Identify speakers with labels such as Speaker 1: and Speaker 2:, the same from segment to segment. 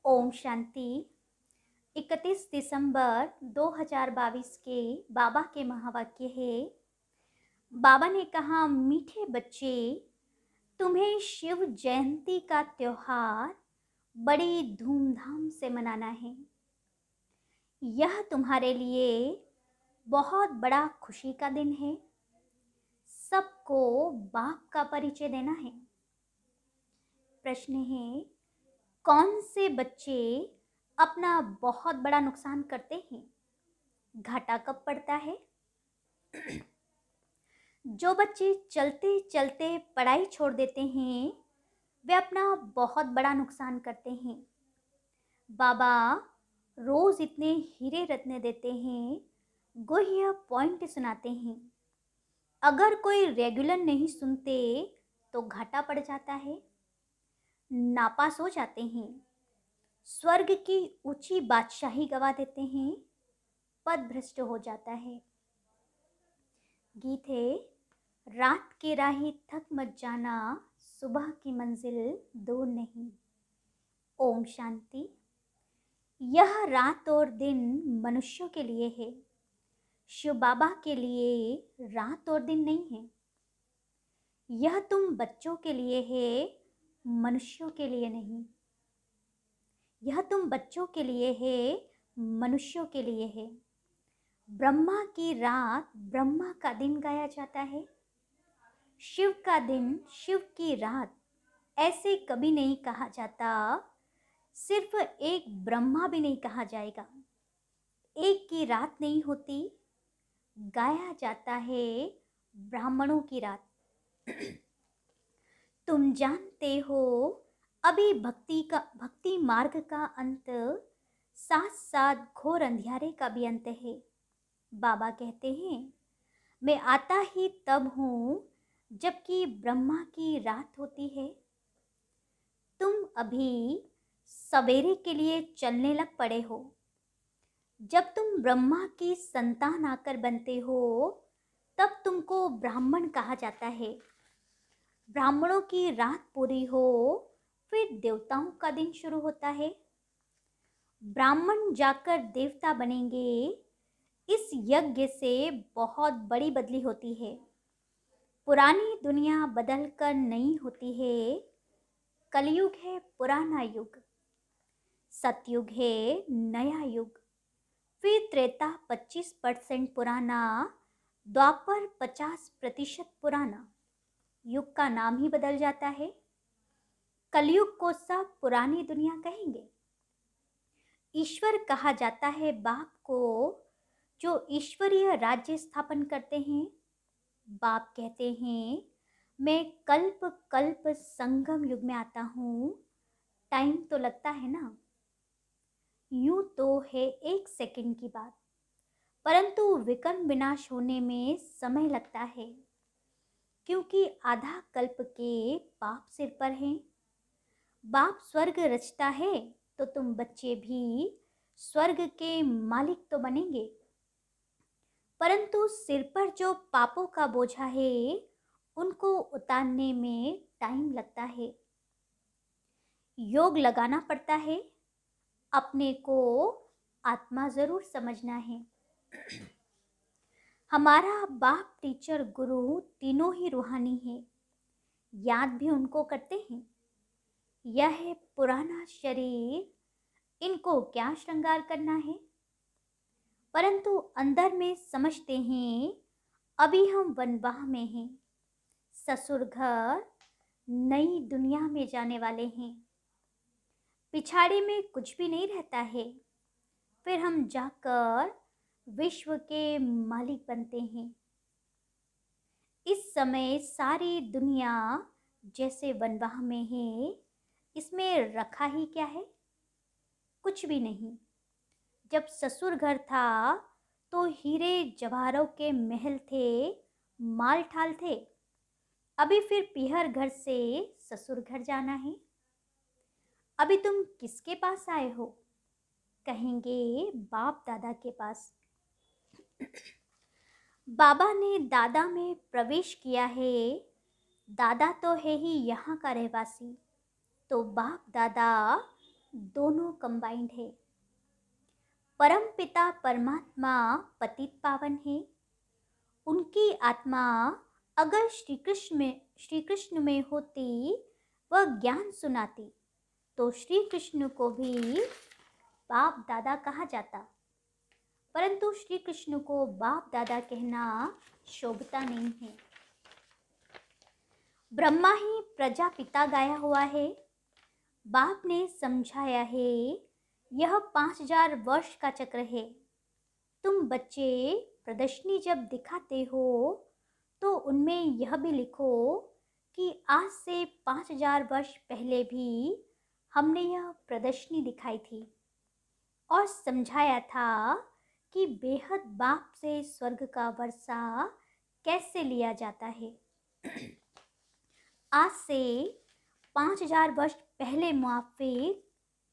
Speaker 1: ओम शांति। 31 दिसंबर 2022 के बाबा के महावाक्य है। बाबा ने कहा, मीठे बच्चे, तुम्हें शिव जयंती का त्योहार बड़ी धूमधाम से मनाना है। यह तुम्हारे लिए बहुत बड़ा खुशी का दिन है। सबको बाप का परिचय देना है। प्रश्न है, कौन से बच्चे अपना बहुत बड़ा नुकसान करते हैं? घाटा कब पड़ता है? जो बच्चे चलते चलते पढ़ाई छोड़ देते हैं, वे अपना बहुत बड़ा नुकसान करते हैं। बाबा रोज इतने हीरे रत्न देते हैं, गुह्य पॉइंट सुनाते हैं। अगर कोई रेगुलर नहीं सुनते तो घाटा पड़ जाता है, नापास हो जाते हैं, स्वर्ग की ऊंची बादशाही गवा देते हैं, पद भ्रष्ट हो जाता है। गीत है, रात के राही थक मत जाना, सुबह की मंजिल दूर नहीं। ओम शांति। यह रात और दिन मनुष्यों के लिए है, शिव बाबा के लिए रात और दिन नहीं है। यह तुम बच्चों के लिए है, मनुष्यों के लिए नहीं। यह तुम बच्चों के लिए है, मनुष्यों के लिए है। ब्रह्मा की रात ब्रह्मा का दिन गाया जाता है। शिव का दिन, शिव की रात ऐसे कभी नहीं कहा जाता। सिर्फ एक ब्रह्मा भी नहीं कहा जाएगा। एक की रात नहीं होती, गाया जाता है ब्राह्मणों की रात। तुम जानते हो, अभी भक्ति मार्ग का अंत साथ साथ घोर अंधियारे का भी अंत है। बाबा कहते हैं, मैं आता ही तब हूँ जबकि ब्रह्मा की रात होती है। तुम अभी सवेरे के लिए चलने लग पड़े हो। जब तुम ब्रह्मा की संतान आकर बनते हो, तब तुमको ब्राह्मण कहा जाता है। ब्राह्मणों की रात पूरी हो, फिर देवताओं का दिन शुरू होता है। ब्राह्मण जाकर देवता बनेंगे। इस यज्ञ से बहुत बड़ी बदली होती है। पुरानी दुनिया बदल कर नई होती है। कलयुग है पुराना युग, सतयुग है नया युग, फिर त्रेता 25% पुराना, द्वापर 50% पुराना। युग का नाम ही बदल जाता है। कलयुग को सब पुरानी दुनिया कहेंगे। ईश्वर कहा जाता है बाप को, जो ईश्वरीय राज्य स्थापन करते हैं। बाप कहते हैं, मैं कल्प कल्प संगम युग में आता हूँ। टाइम तो लगता है ना, यूं तो है 1 सेकंड की बात, परंतु विकर्म विनाश होने में समय लगता है, क्योंकि आधा कल्प के पाप सिर पर हैं। बाप स्वर्ग रचता है तो तुम बच्चे भी स्वर्ग के मालिक तो बनेंगे, परंतु सिर पर जो पापों का बोझा है उनको उतारने में टाइम लगता है। योग लगाना पड़ता है। अपने को आत्मा जरूर समझना है। हमारा बाप, टीचर, गुरु तीनों ही रूहानी है। याद भी उनको करते हैं। यह है पुराना शरीर, इनको क्या श्रृंगार करना है, परंतु अंदर में समझते हैं अभी हम वनवाह में हैं। ससुर घर नई दुनिया में जाने वाले हैं। पिछाड़ी में कुछ भी नहीं रहता है, फिर हम जाकर विश्व के मालिक बनते हैं। इस समय सारी दुनिया जैसे वनवाह में है। इसमें रखा ही क्या है? कुछ भी नहीं। जब ससुर घर था तो हीरे जवाहरों के महल थे, माल ठाल थे। अभी फिर पीहर घर से ससुर घर जाना है। अभी तुम किसके पास आए हो? कहेंगे बाप दादा के पास। बाबा ने दादा में प्रवेश किया है। दादा तो है ही यहाँ का रहवासी, तो बाप दादा दोनों कंबाइंड है। परम पिता परमात्मा पतित पावन है। उनकी आत्मा अगर श्री कृष्ण में होती, वह ज्ञान सुनाती, तो श्री कृष्ण को भी बाप दादा कहा जाता। परंतु श्री कृष्ण को बाप दादा कहना शोभता नहीं है। ब्रह्मा ही प्रजापिता गाया हुआ है। बाप ने समझाया है, यह 5000 वर्ष का चक्र है। तुम बच्चे प्रदर्शनी जब दिखाते हो तो उनमें यह भी लिखो कि आज से 5000 वर्ष पहले भी हमने यह प्रदर्शनी दिखाई थी और समझाया था कि बेहद बाप से स्वर्ग का वर्षा कैसे लिया जाता है। आज से 5000 वर्ष पहले मुआफिक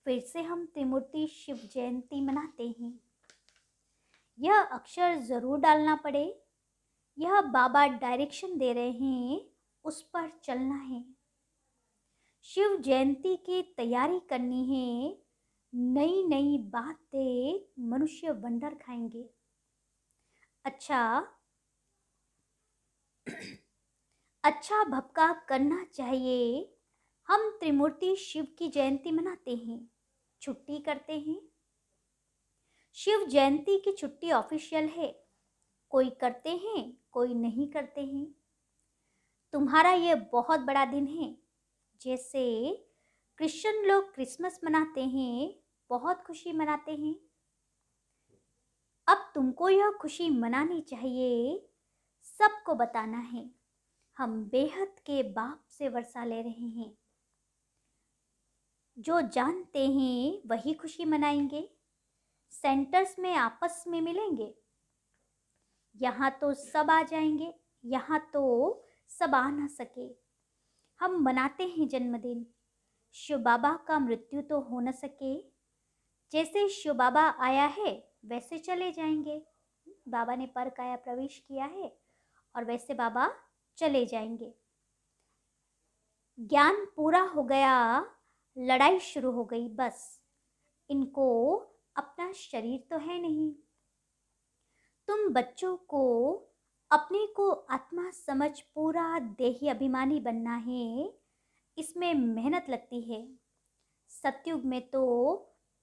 Speaker 1: फिर से हम त्रिमूर्ति शिव जयंती मनाते हैं। यह अक्षर ज़रूर डालना पड़े। यह बाबा डायरेक्शन दे रहे हैं, उस पर चलना है। शिव जयंती की तैयारी करनी है। नई नई बातें मनुष्य वंडर खाएंगे। अच्छा भपका करना चाहिए। हम त्रिमूर्ति शिव की जयंती मनाते हैं, छुट्टी करते हैं। शिव जयंती की छुट्टी ऑफिशियल है। कोई करते हैं, कोई नहीं करते हैं। तुम्हारा ये बहुत बड़ा दिन है। जैसे क्रिश्चियन लोग क्रिसमस मनाते हैं, बहुत खुशी मनाते हैं। अब तुमको यह खुशी मनानी चाहिए, सबको बताना है। हम बेहद के बाप से वर्षा ले रहे हैं। जो जानते हैं वही खुशी मनाएंगे। सेंटर्स में आपस में मिलेंगे। यहाँ तो सब आ जाएंगे, यहाँ तो सब आ ना सके। हम मनाते हैं जन्मदिन। शिव बाबा का मृत्यु तो हो न सके। जैसे शिव बाबा आया है वैसे चले जाएंगे। बाबा ने पर काया प्रवेश किया है और वैसे बाबा चले जाएंगे। ज्ञान पूरा हो गया, लड़ाई शुरू हो गई। बस इनको अपना शरीर तो है नहीं। तुम बच्चों को अपने को आत्मा समझ पूरा देही अभिमानी बनना है। इसमें मेहनत लगती है। सतयुग में तो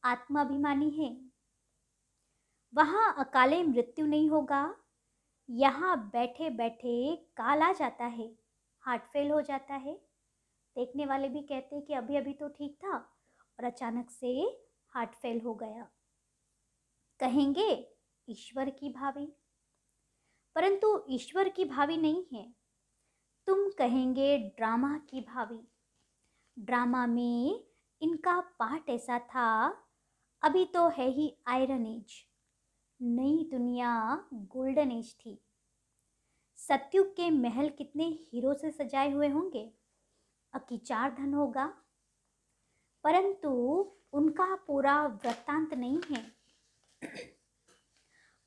Speaker 1: आत्माभिमानी है। वहाँ अकाले मृत्यु नहीं होगा। यहाँ बैठे बैठे काल आ जाता है, हार्ट फेल हो जाता है। देखने वाले भी कहते हैं कि अभी अभी तो ठीक था और अचानक से हार्ट फेल हो गया। कहेंगे ईश्वर की भावी, परंतु ईश्वर की भावी नहीं है। तुम कहेंगे ड्रामा की भावी। ड्रामा में इनका पार्ट ऐसा था। अभी तो है ही आयरन एज, नई दुनिया गोल्डन एज थी। सतयुग के महल कितने हीरो से सजाए हुए होंगे, अकीचार धन होगा, परंतु उनका पूरा वृत्तांत नहीं है।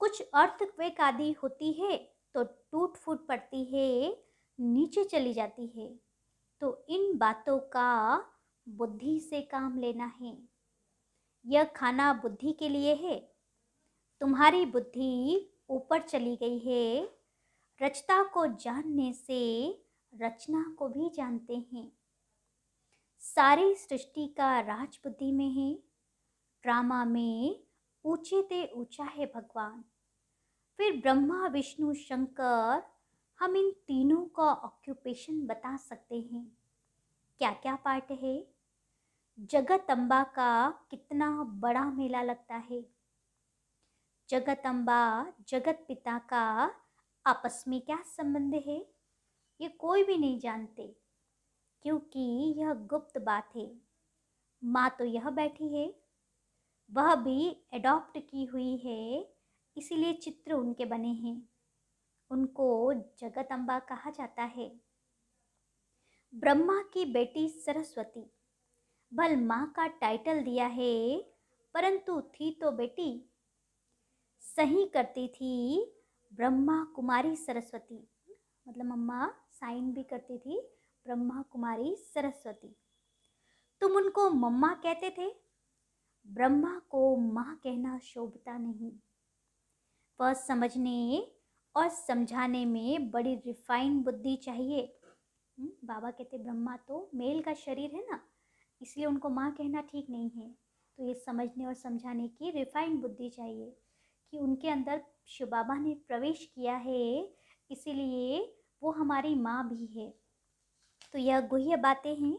Speaker 1: कुछ अर्थक्वेक आदि होती है तो टूट फूट पड़ती है, नीचे चली जाती है। तो इन बातों का बुद्धि से काम लेना है। यह खाना बुद्धि के लिए है। तुम्हारी बुद्धि ऊपर चली गई है। रचता को जानने से रचना को भी जानते हैं। सारी सृष्टि का राज बुद्धि में है। ड्रामा में ऊंचे ते ऊंचा है भगवान। फिर ब्रह्मा विष्णु शंकर, हम इन तीनों का ऑक्यूपेशन बता सकते हैं। क्या क्या पार्ट है। जगत अम्बा का कितना बड़ा मेला लगता है। जगत अम्बा जगत पिता का आपस में क्या संबंध है, ये कोई भी नहीं जानते, क्योंकि यह गुप्त बात है। माँ तो यह बैठी है, वह भी एडॉप्ट की हुई है, इसीलिए चित्र उनके बने हैं। उनको जगत अम्बा कहा जाता है। ब्रह्मा की बेटी सरस्वती, भल माँ का टाइटल दिया है, परंतु थी तो बेटी। सही करती थी ब्रह्मा कुमारी सरस्वती, मतलब मम्मा साइन भी करती थी ब्रह्मा कुमारी सरस्वती। तुम उनको मम्मा कहते थे, ब्रह्मा को माँ कहना शोभता नहीं। वह समझने और समझाने में बड़ी रिफाइन बुद्धि चाहिए। बाबा कहते ब्रह्मा तो मेल का शरीर है ना, इसलिए उनको माँ कहना ठीक नहीं है। तो ये समझने और समझाने की रिफाइन बुद्धि चाहिए कि उनके अंदर शिव बाबा ने प्रवेश किया है, इसीलिए वो हमारी माँ भी है। तो यह गुह्य बातें हैं।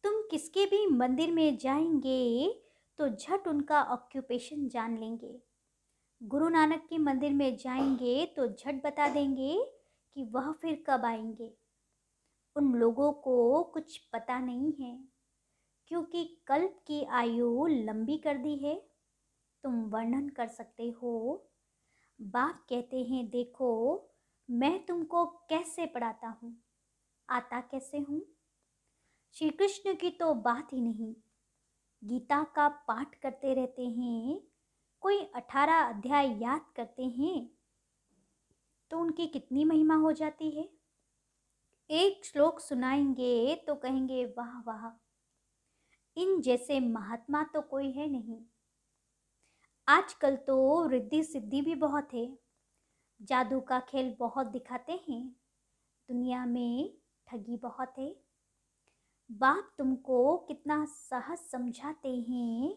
Speaker 1: तुम किसके भी मंदिर में जाएंगे तो झट उनका ऑक्यूपेशन जान लेंगे। गुरु नानक के मंदिर में जाएंगे तो झट बता देंगे कि वह फिर कब आएंगे। उन लोगों को कुछ पता नहीं है, क्योंकि कल्प की आयु लंबी कर दी है। तुम वर्णन कर सकते हो। बाप कहते हैं देखो मैं तुमको कैसे पढ़ाता हूँ, आता कैसे हूँ। श्री कृष्ण की तो बात ही नहीं, गीता का पाठ करते रहते हैं। कोई 18 अध्याय याद करते हैं तो उनकी कितनी महिमा हो जाती है। एक श्लोक सुनाएंगे तो कहेंगे वाह वाह, इन जैसे महात्मा तो कोई है नहीं। आजकल तो रिद्धि सिद्धि भी बहुत है, जादू का खेल बहुत दिखाते हैं, दुनिया में ठगी बहुत है। बाप तुमको कितना सहज समझाते हैं,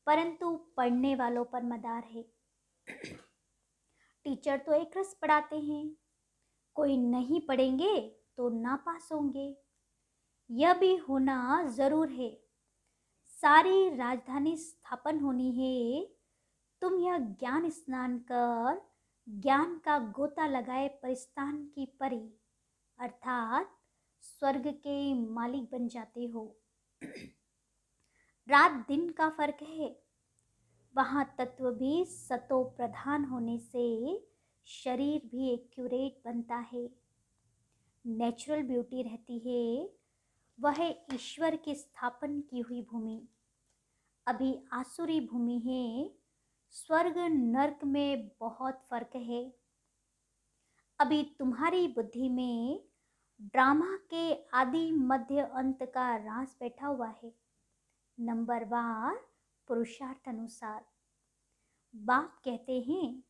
Speaker 1: परंतु पढ़ने वालों पर मदार है। टीचर तो एक रस पढ़ाते हैं, कोई नहीं पढ़ेंगे तो नापास होंगे। यह भी होना जरूर है। सारी राजधानी स्थापन होनी है। तुम यह ज्ञान स्नान कर ज्ञान का गोता लगाए परिस्तान की परी अर्थात स्वर्ग के मालिक बन जाते हो। रात दिन का फर्क है। वहाँ तत्व भी सतो प्रधान होने से शरीर भी एक्यूरेट बनता है, नेचुरल ब्यूटी रहती है। वह ईश्वर की स्थापन की हुई भूमि। अभी आसुरी भूमि है। स्वर्ग नर्क में बहुत फर्क है। अभी तुम्हारी बुद्धि में ड्रामा के आदि मध्य अंत का राज बैठा हुआ है, नंबरवार पुरुषार्थ अनुसार। बाप कहते हैं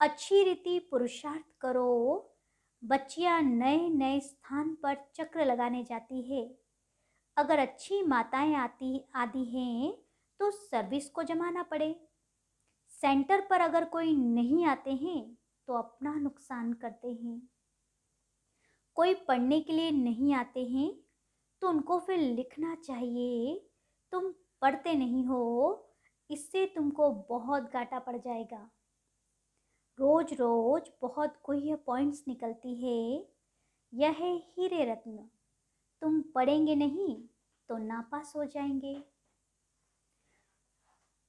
Speaker 1: अच्छी रीति पुरुषार्थ करो। बच्चियां नए नए स्थान पर चक्र लगाने जाती है। अगर अच्छी माताएं आदि हैं तो सर्विस को जमाना पड़े। सेंटर पर अगर कोई नहीं आते हैं तो अपना नुकसान करते हैं। कोई पढ़ने के लिए नहीं आते हैं तो उनको फिर लिखना चाहिए। तुम पढ़ते नहीं हो, इससे तुमको बहुत घाटा पड़ जाएगा। रोज रोज बहुत गुह्य पॉइंट्स निकलती है। यह है हीरे रत्न। तुम पढ़ेंगे नहीं तो नापास हो जाएंगे।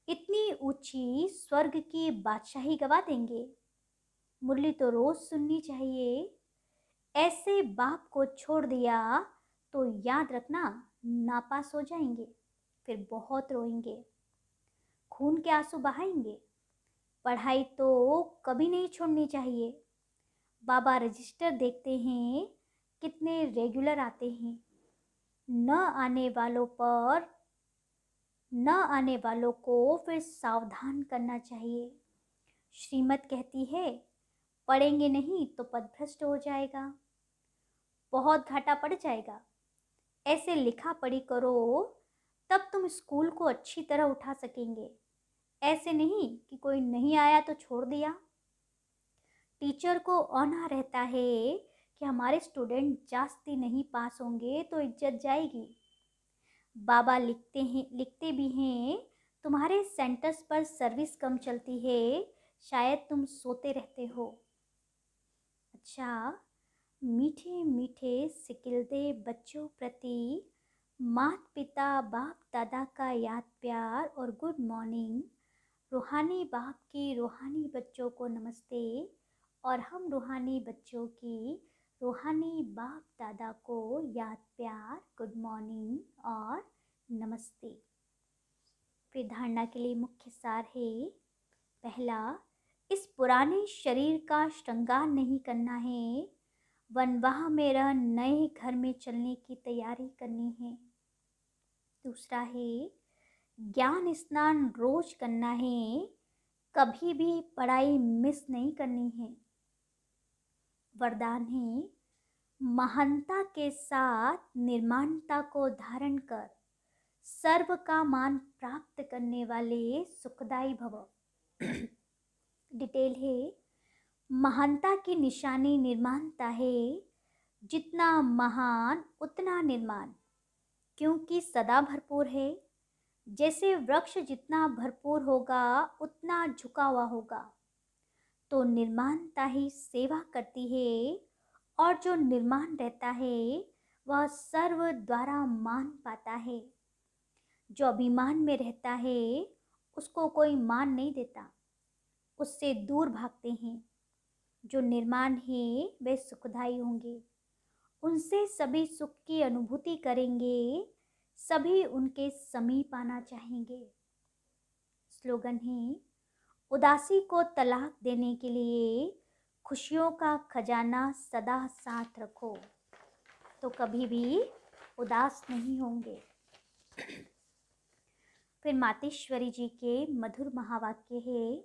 Speaker 1: इतनी ऊंची स्वर्ग की बादशाही गवा देंगे। मुरली तो रोज सुननी चाहिए। ऐसे बाप को छोड़ दिया तो याद रखना नापास हो जाएंगे, फिर बहुत रोएंगे, खून के आंसू बहाएंगे। पढ़ाई तो कभी नहीं छोड़नी चाहिए। बाबा रजिस्टर देखते हैं कितने रेगुलर आते हैं। न आने वालों को फिर सावधान करना चाहिए। श्रीमत कहती है पढ़ेंगे नहीं तो पदभ्रष्ट हो जाएगा, बहुत घाटा पड़ जाएगा। ऐसे लिखा पढ़ी करो, तब तुम स्कूल को अच्छी तरह उठा सकेंगे। ऐसे नहीं कि कोई नहीं आया तो छोड़ दिया। टीचर को औना रहता है कि हमारे स्टूडेंट जास्ती नहीं पास होंगे तो इज्जत जाएगी। बाबा लिखते भी हैं तुम्हारे सेंटर्स पर सर्विस कम चलती है, शायद तुम सोते रहते हो। अच्छा, मीठे मीठे सिकिलदे बच्चों प्रति माता पिता बाप दादा का याद प्यार और गुड मॉर्निंग। रूहानी बाप की रूहानी बच्चों को नमस्ते और हम रूहानी बच्चों की रूहानी बाप दादा को याद प्यार, गुड मॉर्निंग और नमस्ते। फिर धारणा के लिए मुख्य सार है। पहला, इस पुराने शरीर का श्रृंगार नहीं करना है, वनवाह में रह नए घर में चलने की तैयारी करनी है। दूसरा है ज्ञान स्नान रोज करना है, कभी भी पढ़ाई मिस नहीं करनी है। वरदान है, महानता के साथ निर्माणता को धारण कर सर्व का मान प्राप्त करने वाले सुखदाई भव। डिटेल है, महानता की निशानी निर्माणता है, जितना महान उतना निर्माण, क्योंकि सदा भरपूर है। जैसे वृक्ष जितना भरपूर होगा उतना झुका हुआ होगा, तो निर्माणता ही सेवा करती है, और जो निर्माण रहता है वह सर्व द्वारा मान पाता है। जो अभिमान में रहता है उसको कोई मान नहीं देता, उससे दूर भागते हैं। जो निर्माण है वे सुखदायी होंगे, उनसे सभी सुख की अनुभूति करेंगे, सभी उनके समीप आना चाहेंगे। स्लोगन है, उदासी को तलाक देने के लिए खुशियों का खजाना सदा साथ रखो, तो कभी भी उदास नहीं होंगे। फिर मातेश्वरी जी के मधुर महावाक्य है,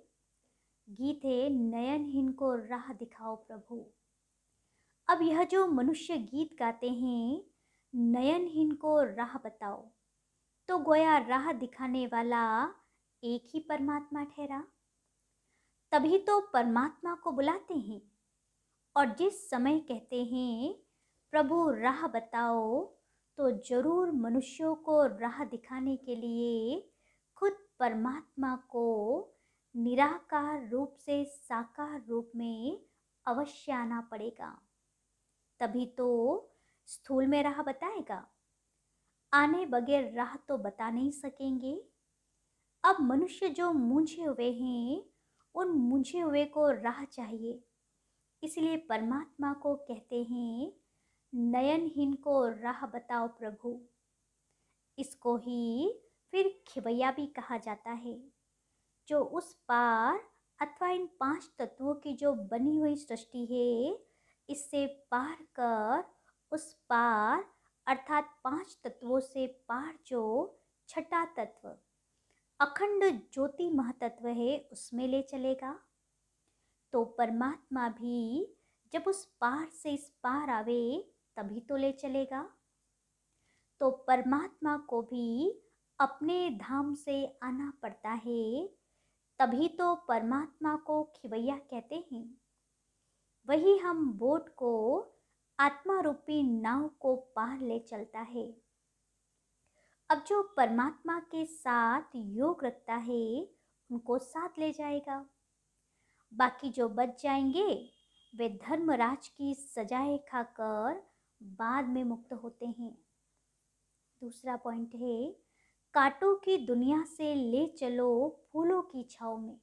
Speaker 1: गीत है, नयनहीन को राह दिखाओ प्रभु। अब यह जो मनुष्य गीत गाते हैं, नयनहीन को राह बताओ, तो गोया राह दिखाने वाला एक ही परमात्मा ठहरा। तभी तो परमात्मा को बुलाते हैं, और जिस समय कहते हैं प्रभु राह बताओ, तो जरूर मनुष्यों को राह दिखाने के लिए खुद परमात्मा को निराकार रूप से साकार रूप में अवश्य आना पड़ेगा। तभी तो स्थूल में राह बताएगा, आने बगैर राह तो बता नहीं सकेंगे। अब मनुष्य जो मूंझे हुए हैं, उन मूंझे हुए को राह चाहिए, इसलिए परमात्मा को कहते हैं, नयनहीन को राह बताओ प्रभु। इसको ही फिर खिवैया भी कहा जाता है, जो उस पार अथवा इन 5 तत्वों की जो बनी हुई सृष्टि है, इससे पार कर उस पार अर्थात 5 तत्वों से पार जो छठा तत्व अखंड ज्योति महातत्व है, उसमें ले चलेगा। तो परमात्मा भी जब उस पार से इस पार आवे तभी तो ले चलेगा। तो परमात्मा को भी अपने धाम से आना पड़ता है, तभी तो परमात्मा को खिवैया कहते हैं। वही हम बोट को, आत्मा रूपी नाव को पार ले चलता है। अब जो परमात्मा के साथ योग रखता है उनको साथ ले जाएगा। बाकी जो बच जाएंगे वे धर्मराज की सजाएं खाकर बाद में मुक्त होते हैं। दूसरा पॉइंट है, कांटों की दुनिया से ले चलो फूलों की छाव में।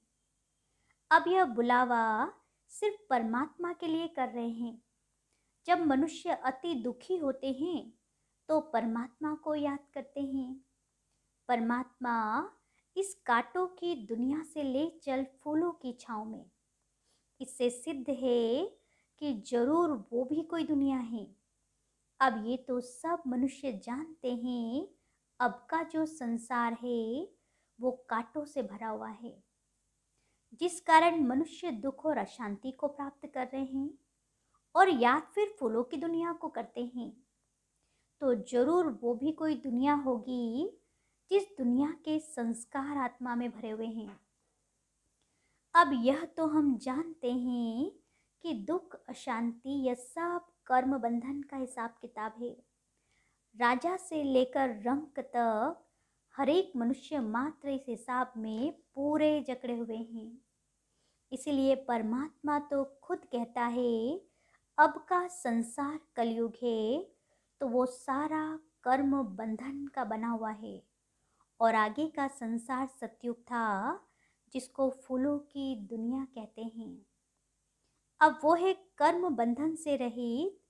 Speaker 1: अब यह बुलावा सिर्फ परमात्मा के लिए कर रहे हैं। जब मनुष्य अति दुखी होते हैं तो परमात्मा को याद करते हैं। परमात्मा इस कांटों की दुनिया से ले चल फूलों की छाव में। इससे सिद्ध है कि जरूर वो भी कोई दुनिया है। अब ये तो सब मनुष्य जानते हैं, अब का जो संसार है वो कांटों से भरा हुआ है, जिस कारण मनुष्य दुख और अशांति को प्राप्त कर रहे हैं और याद फिर फूलों की दुनिया को करते हैं। तो जरूर वो भी कोई दुनिया होगी जिस दुनिया के संस्कार आत्मा में भरे हुए हैं। अब यह तो हम जानते हैं कि दुख अशांति यह सब कर्म बंधन का हिसाब किताब है। राजा से लेकर रंक तक हर एक मनुष्य मात्र इस हिसाब में पूरे जकड़े हुए हैं। इसलिए परमात्मा तो खुद कहता है, अब का संसार कलयुग है, तो वो सारा कर्म बंधन का बना हुआ है, और आगे का संसार सतयुग था, जिसको फूलों की दुनिया कहते हैं। अब वो है कर्म बंधन से रहित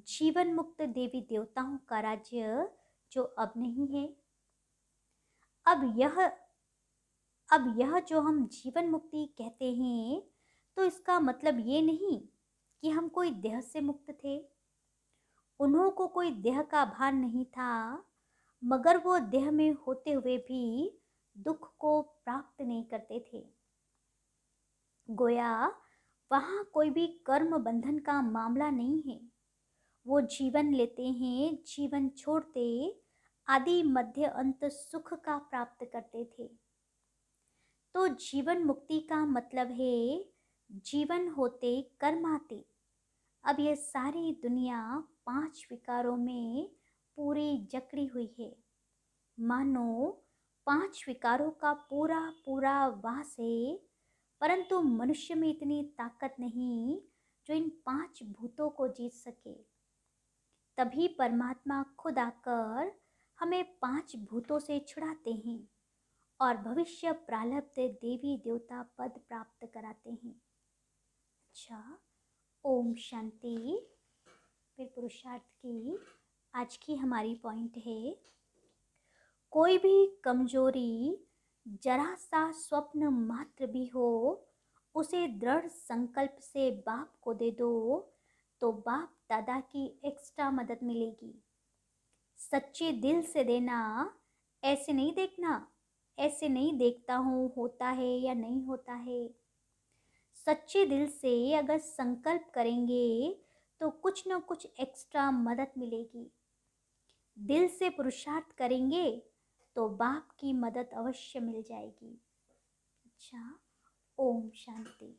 Speaker 1: जीवन मुक्त देवी देवताओं का राज्य, जो अब नहीं है। अब यह जो हम जीवन मुक्ति कहते हैं, तो इसका मतलब ये नहीं कि हम कोई देह से मुक्त थे। उन्हों को कोई देह का भान नहीं था। मगर वो देह में होते हुए भी दुख को प्राप्त नहीं करते थे। गोया वहाँ कोई भी कर्म बंधन का मामला नहीं है। वो जीवन लेते हैं, जीवन छोड़ते, आदि मध्य अंत सुख का प्राप्त करते थे। तो जीवन मुक्ति का मतलब है जीवन होते कर्म आते। अब ये सारी दुनिया 5 विकारों में पूरी जकड़ी हुई है। मानो 5 विकारों का पूरा पूरा वास है, परंतु मनुष्य में इतनी ताकत नहीं जो इन 5 भूतों को जीत सके। तभी परमात्मा खुद आकर हमें 5 भूतों से छुड़ाते हैं और भविष्य प्रारब्ध देवी देवता पद प्राप्त कराते हैं। अच्छा, ओम शांति। फिर पुरुषार्थ की आज की हमारी पॉइंट है, कोई भी कमजोरी जरा सा स्वप्न मात्र भी हो, उसे दृढ़ संकल्प से बाप को दे दो तो बाप दादा की एक्स्ट्रा मदद मिलेगी। सच्चे दिल से देना, ऐसे नहीं देखना, ऐसे नहीं देखता हूँ होता है या नहीं होता है। सच्चे दिल से अगर संकल्प करेंगे तो कुछ न कुछ एक्स्ट्रा मदद मिलेगी। दिल से पुरुषार्थ करेंगे तो बाप की मदद अवश्य मिल जाएगी। अच्छा, ओम शांति।